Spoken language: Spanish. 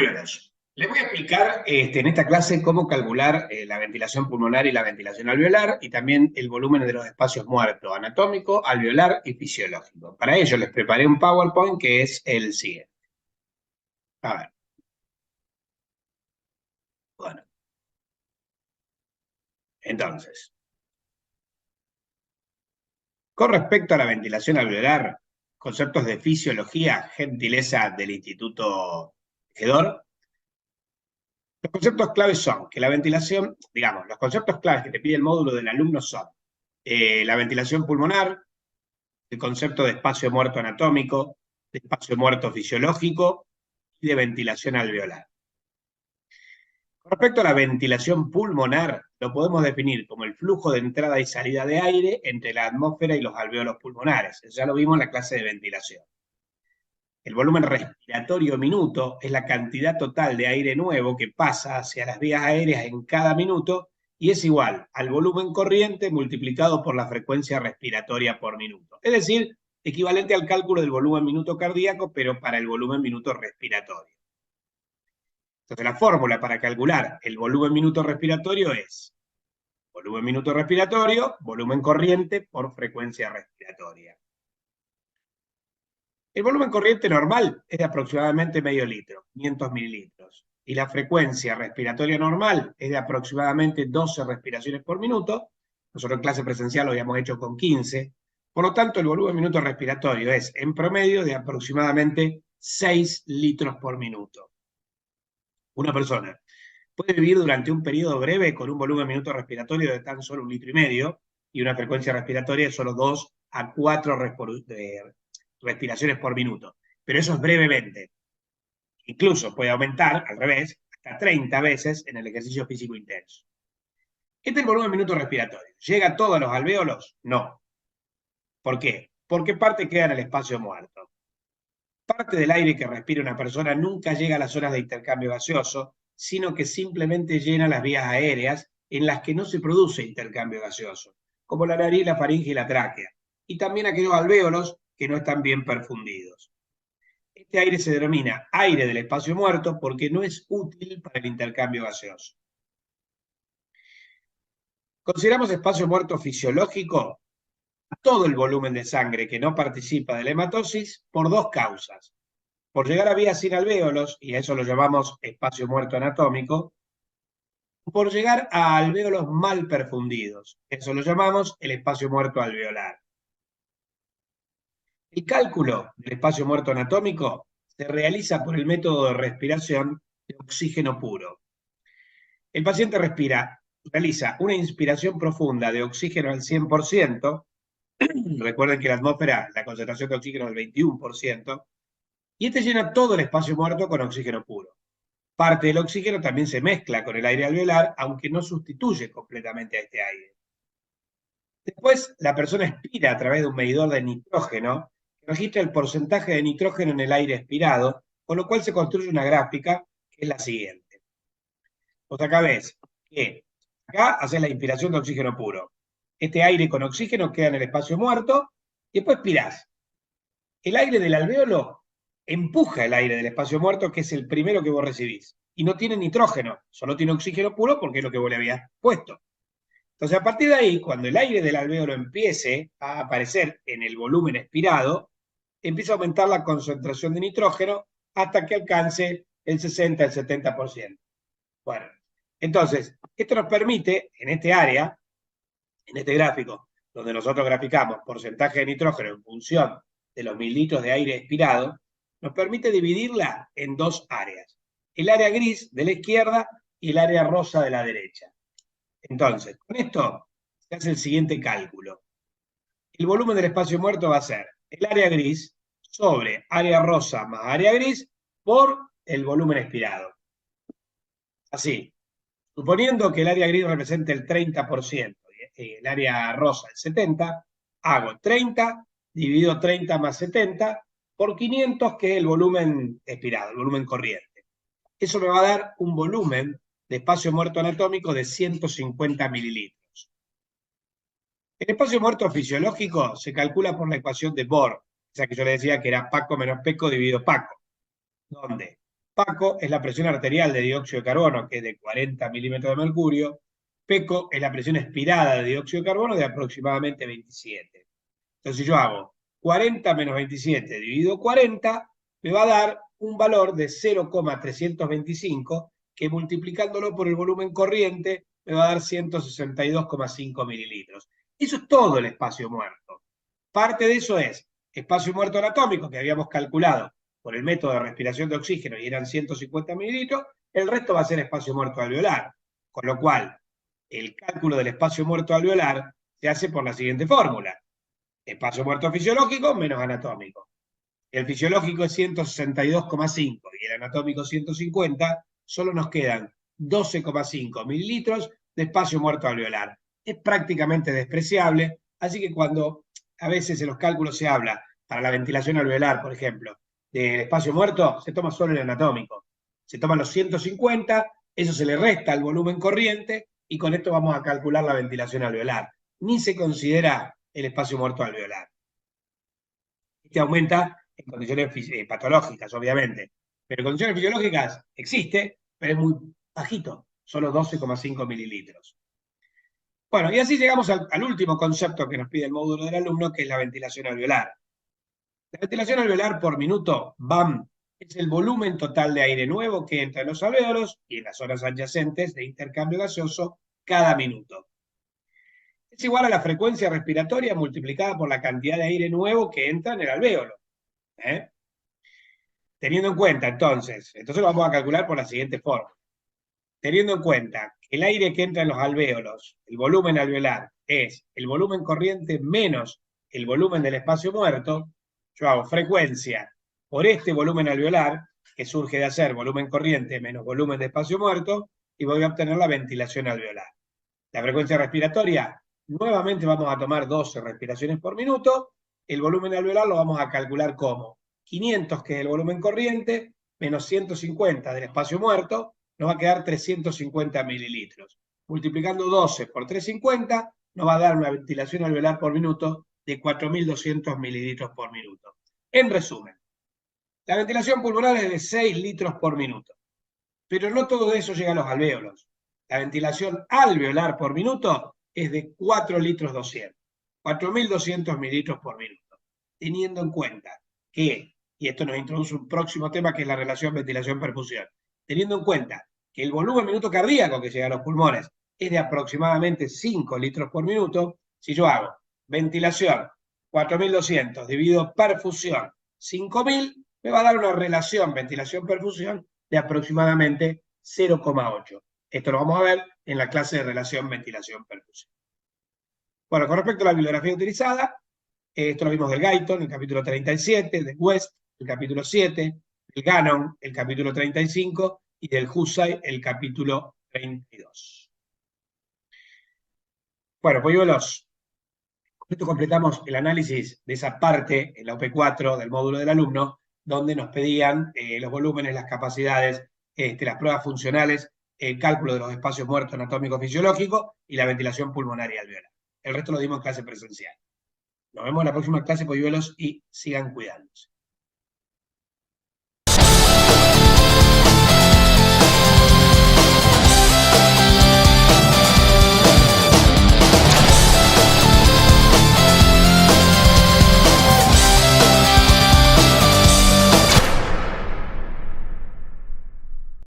alvéolos. Les voy a explicar en esta clase cómo calcular la ventilación pulmonar y la ventilación alveolar y también el volumen de los espacios muertos, anatómico, alveolar y fisiológico. Para ello les preparé un PowerPoint que es el siguiente. A ver. Bueno. Entonces, con respecto a la ventilación alveolar, conceptos de fisiología, gentileza del Instituto Gedor. Los conceptos claves son que la ventilación, digamos, los conceptos claves que te pide el módulo del alumno son la ventilación pulmonar, el concepto de espacio muerto anatómico, de espacio muerto fisiológico y de ventilación alveolar. Con respecto a la ventilación pulmonar, lo podemos definir como el flujo de entrada y salida de aire entre la atmósfera y los alvéolos pulmonares. Eso ya lo vimos en la clase de ventilación. El volumen respiratorio minuto es la cantidad total de aire nuevo que pasa hacia las vías aéreas en cada minuto y es igual al volumen corriente multiplicado por la frecuencia respiratoria por minuto. Es decir, equivalente al cálculo del volumen minuto cardíaco, pero para el volumen minuto respiratorio. Entonces, la fórmula para calcular el volumen minuto respiratorio es volumen minuto respiratorio, volumen corriente por frecuencia respiratoria. El volumen corriente normal es de aproximadamente medio litro, 500 mililitros, y la frecuencia respiratoria normal es de aproximadamente 12 respiraciones por minuto. Nosotros en clase presencial lo habíamos hecho con 15. Por lo tanto, el volumen minuto respiratorio es, en promedio, de aproximadamente 6 litros por minuto. Una persona puede vivir durante un periodo breve con un volumen minuto respiratorio de tan solo 1,5 litros y una frecuencia respiratoria de solo 2 a 4 respiraciones por minuto. Pero eso es brevemente. Incluso puede aumentar, al revés, hasta 30 veces en el ejercicio físico intenso. Este es el volumen minuto respiratorio. ¿Llega a todos los alvéolos? No. ¿Por qué? Porque parte queda en el espacio muerto. Parte del aire que respira una persona nunca llega a las zonas de intercambio gaseoso, sino que simplemente llena las vías aéreas en las que no se produce intercambio gaseoso, como la nariz, la faringe y la tráquea, y también aquellos alvéolos que no están bien perfundidos. Este aire se denomina aire del espacio muerto porque no es útil para el intercambio gaseoso. Consideramos espacio muerto fisiológico a todo el volumen de sangre que no participa de la hematosis por dos causas. Por llegar a vías sin alvéolos, y a eso lo llamamos espacio muerto anatómico, por llegar a alvéolos mal perfundidos. Eso lo llamamos el espacio muerto alveolar. El cálculo del espacio muerto anatómico se realiza por el método de respiración de oxígeno puro. El paciente realiza una inspiración profunda de oxígeno al 100%, recuerden que en la atmósfera la concentración de oxígeno es del 21%, y este llena todo el espacio muerto con oxígeno puro. Parte del oxígeno también se mezcla con el aire alveolar, aunque no sustituye completamente a este aire. Después, la persona expira a través de un medidor de nitrógeno, que registra el porcentaje de nitrógeno en el aire expirado, con lo cual se construye una gráfica que es la siguiente. Vos acá ves que acá haces la inspiración de oxígeno puro. Este aire con oxígeno queda en el espacio muerto y después expirás. El aire del alvéolo empuja el aire del espacio muerto, que es el primero que vos recibís. Y no tiene nitrógeno, solo tiene oxígeno puro porque es lo que vos le habías puesto. Entonces, a partir de ahí, cuando el aire del alvéolo empiece a aparecer en el volumen expirado, empieza a aumentar la concentración de nitrógeno hasta que alcance el 60, el 70%. Bueno, entonces, esto nos permite, en este área, en este gráfico, donde nosotros graficamos porcentaje de nitrógeno en función de los 1.000 litros de aire expirado, nos permite dividirla en dos áreas. El área gris de la izquierda y el área rosa de la derecha. Entonces, con esto se hace el siguiente cálculo. El volumen del espacio muerto va a ser el área gris sobre área rosa más área gris por el volumen expirado. Así, suponiendo que el área gris represente el 30% y el área rosa el 70%, hago 30 dividido 30 más 70 por 500, que es el volumen expirado, el volumen corriente. Eso me va a dar un volumen de espacio muerto anatómico de 150 mililitros. El espacio muerto fisiológico se calcula por la ecuación de Bohr, esa que yo le decía que era Paco menos Peco dividido Paco, donde PACO es la presión arterial de dióxido de carbono, que es de 40 milímetros de mercurio. PECO es la presión expirada de dióxido de carbono de aproximadamente 27. Entonces, si yo hago 40 menos 27 dividido 40, me va a dar un valor de 0,325, que multiplicándolo por el volumen corriente me va a dar 162,5 mililitros. Eso es todo el espacio muerto. Parte de eso es espacio muerto anatómico, que habíamos calculado por el método de respiración de oxígeno y eran 150 mililitros, el resto va a ser espacio muerto alveolar. Con lo cual, el cálculo del espacio muerto alveolar se hace por la siguiente fórmula. Espacio muerto fisiológico menos anatómico. El fisiológico es 162,5 y el anatómico 150, solo nos quedan 12,5 mililitros de espacio muerto alveolar. Es prácticamente despreciable, así que cuando a veces en los cálculos se habla para la ventilación alveolar, por ejemplo, del espacio muerto, se toma solo el anatómico. Se toman los 150, eso se le resta al volumen corriente y con esto vamos a calcular la ventilación alveolar. Ni se considera el espacio muerto alveolar. Este aumenta en condiciones patológicas, obviamente. Pero en condiciones fisiológicas existe, pero es muy bajito, solo 12,5 mililitros. Bueno, y así llegamos al último concepto que nos pide el módulo del alumno, que es la ventilación alveolar. La ventilación alveolar por minuto, VAM, es el volumen total de aire nuevo que entra en los alvéolos y en las zonas adyacentes de intercambio gaseoso cada minuto. Es igual a la frecuencia respiratoria multiplicada por la cantidad de aire nuevo que entra en el alvéolo. Teniendo en cuenta, entonces lo vamos a calcular por la siguiente forma. Teniendo en cuenta que el aire que entra en los alvéolos, el volumen alveolar, es el volumen corriente menos el volumen del espacio muerto, yo hago frecuencia por este volumen alveolar, que surge de hacer volumen corriente menos volumen de espacio muerto, y voy a obtener la ventilación alveolar. La frecuencia respiratoria, nuevamente vamos a tomar 12 respiraciones por minuto, el volumen alveolar lo vamos a calcular como 500, que es el volumen corriente, menos 150 del espacio muerto, nos va a quedar 350 mililitros. Multiplicando 12 por 350, nos va a dar una ventilación alveolar por minuto de 4.200 mililitros por minuto. En resumen, la ventilación pulmonar es de 6 litros por minuto, pero no todo eso llega a los alvéolos. La ventilación alveolar por minuto es de 4 litros 200, 4.200 mililitros por minuto, teniendo en cuenta que, y esto nos introduce un próximo tema que es la relación ventilación-perfusión, teniendo en cuenta que el volumen minuto cardíaco que llega a los pulmones es de aproximadamente 5 litros por minuto, si yo hago ventilación 4.200 dividido perfusión 5.000, me va a dar una relación ventilación-perfusión de aproximadamente 0,8. Esto lo vamos a ver en la clase de relación ventilación-perfusión. Bueno, con respecto a la bibliografía utilizada, esto lo vimos del Guyton, el capítulo 37, del West, el capítulo 7, del Gannon, el capítulo 35, y del Husay, el capítulo 32. Bueno, polluelos, con esto completamos el análisis de esa parte, en la OP4 del módulo del alumno, donde nos pedían los volúmenes, las capacidades, las pruebas funcionales, el cálculo de los espacios muertos anatómicos fisiológicos y la ventilación pulmonar y alveolar. El resto lo dimos en clase presencial. Nos vemos en la próxima clase, polluelos, y sigan cuidándose.